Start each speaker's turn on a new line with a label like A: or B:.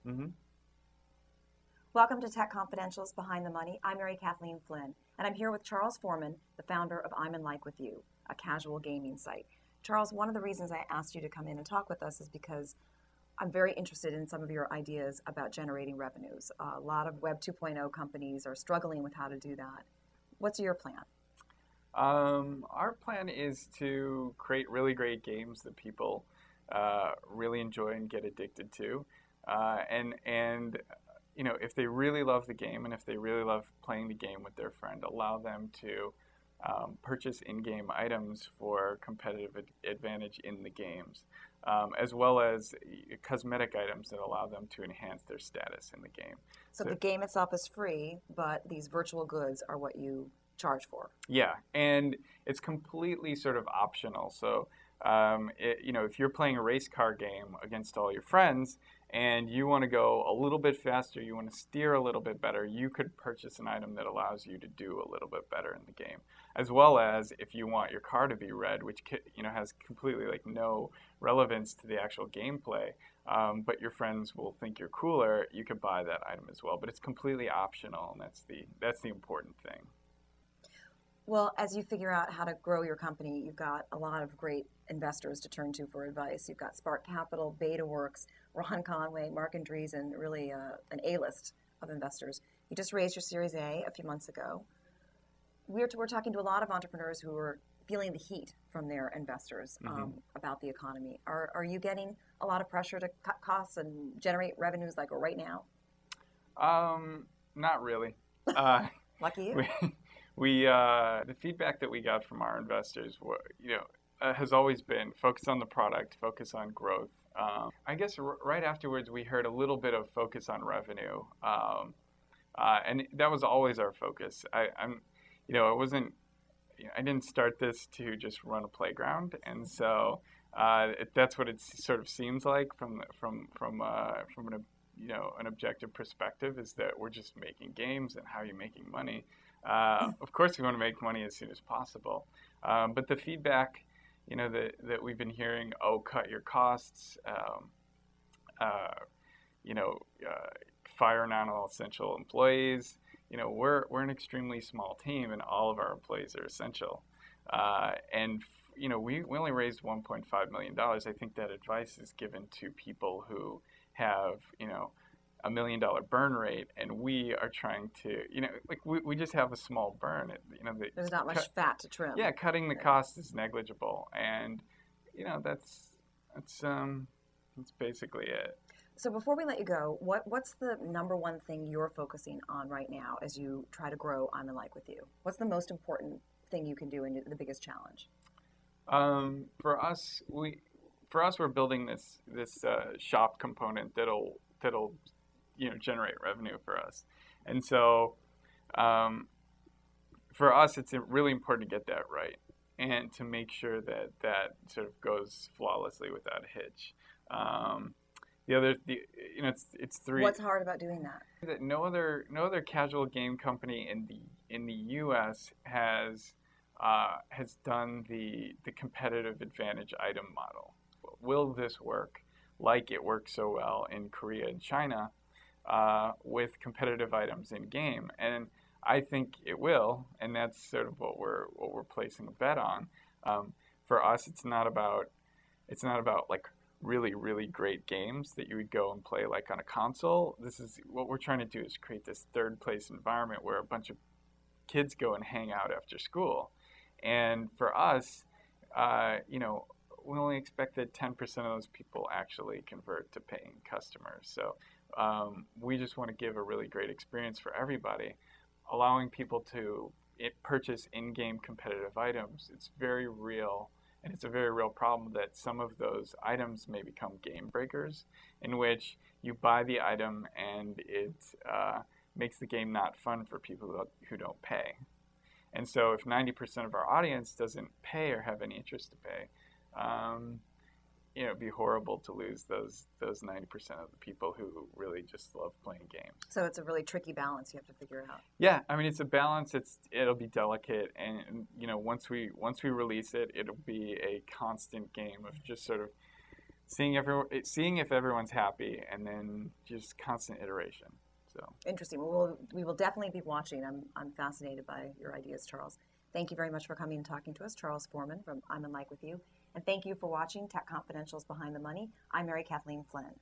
A: Mm-hmm.
B: Welcome to Tech Confidential's Behind the Money. I'm Kathleen Flynn, and I'm here with Charles Forman, the founder of Iminlikewithyou, a casual gaming site. Charles, one of the reasons I asked you to come in and talk with us is because I'm very interested in some of your ideas about generating revenues. A lot of Web 2.0 companies are struggling with how to do that. What's your plan?
A: Our plan is to create really great games that people really enjoy and get addicted to, and you know, if they really love the game and if they really love playing the game with their friend, allow them to purchase in-game items for competitive advantage in the games, as well as cosmetic items that allow them to enhance their status in the game.
B: So the game itself is free, but these virtual goods are what you charge for.
A: Yeah, and it's completely sort of optional. So, you know, if you're playing a race car game against all your friends and you want to go a little bit faster, you want to steer a little bit better, you could purchase an item that allows you to do a little bit better in the game. As well as if you want your car to be red, which, you know, has completely like no relevance to the actual gameplay, but your friends will think you're cooler, you could buy that item as well. But it's completely optional, and that's the important thing.
B: Well, as you figure out how to grow your company, you've got a lot of great investors to turn to for advice. You've got Spark Capital, BetaWorks, Ron Conway, Mark Andreessen, really an A-list of investors. You just raised your Series A few months ago. We're talking to a lot of entrepreneurs who are feeling the heat from their investors about the economy. Are you getting a lot of pressure to cut costs and generate revenues like right now?
A: Not really.
B: Lucky you.
A: The feedback that we got from our investors, has always been focus on the product, focus on growth. I guess right afterwards we heard a little bit of focus on revenue, and that was always our focus. I didn't start this to just run a playground, and so that's what it sort of seems like from an objective perspective, is that we're just making games, and how are you making money? Of course, we want to make money as soon as possible, but the feedback, that we've been hearing, cut your costs, fire non-essential employees. We're an extremely small team, and all of our employees are essential. And we only raised $1.5 million. I think that advice is given to people who have, $1 million burn rate, and we are trying to, we just have a small burn.
B: There's not much fat to trim.
A: Yeah, cutting the cost is negligible, and that's basically it.
B: So before we let you go, what's the number one thing you're focusing on right now as you try to grow Iminlikewithyou? What's the most important thing you can do, and the biggest challenge?
A: For us, we're building this shop component that'll generate revenue for us, and so for us, it's really important to get that right and to make sure that sort of goes flawlessly without a hitch. It's three.
B: What's hard about doing that?
A: That no other casual game company in the U.S. has done the competitive advantage item model. Will this work like it works so well in Korea and China with competitive items in game? And I think it will, and that's sort of what we're placing a bet on. For us, it's not about like really, really great games that you would go and play like on a console. This is what we're trying to do, is create this third place environment where a bunch of kids go and hang out after school. And for us, we only expect that 10% of those people actually convert to paying customers. So we just want to give a really great experience for everybody, allowing people to purchase in-game competitive items. It's very real. And it's a very real problem that some of those items may become game breakers, in which you buy the item and it makes the game not fun for people who don't pay. And so if 90% of our audience doesn't pay or have any interest to pay, it'd be horrible to lose those 90% of the people who really just love playing games.
B: So it's a really tricky balance you have to figure out.
A: Yeah, I mean, it's a balance. It'll be delicate, and once we release it, it'll be a constant game of just sort of seeing if everyone's happy, and then just constant iteration. So
B: interesting. Well, we will definitely be watching. I'm fascinated by your ideas, Charles. Thank you very much for coming and talking to us, Charles Forman from Iminlikewithyou. And thank you for watching Tech Confidential's Behind the Money. I'm Mary Kathleen Flynn.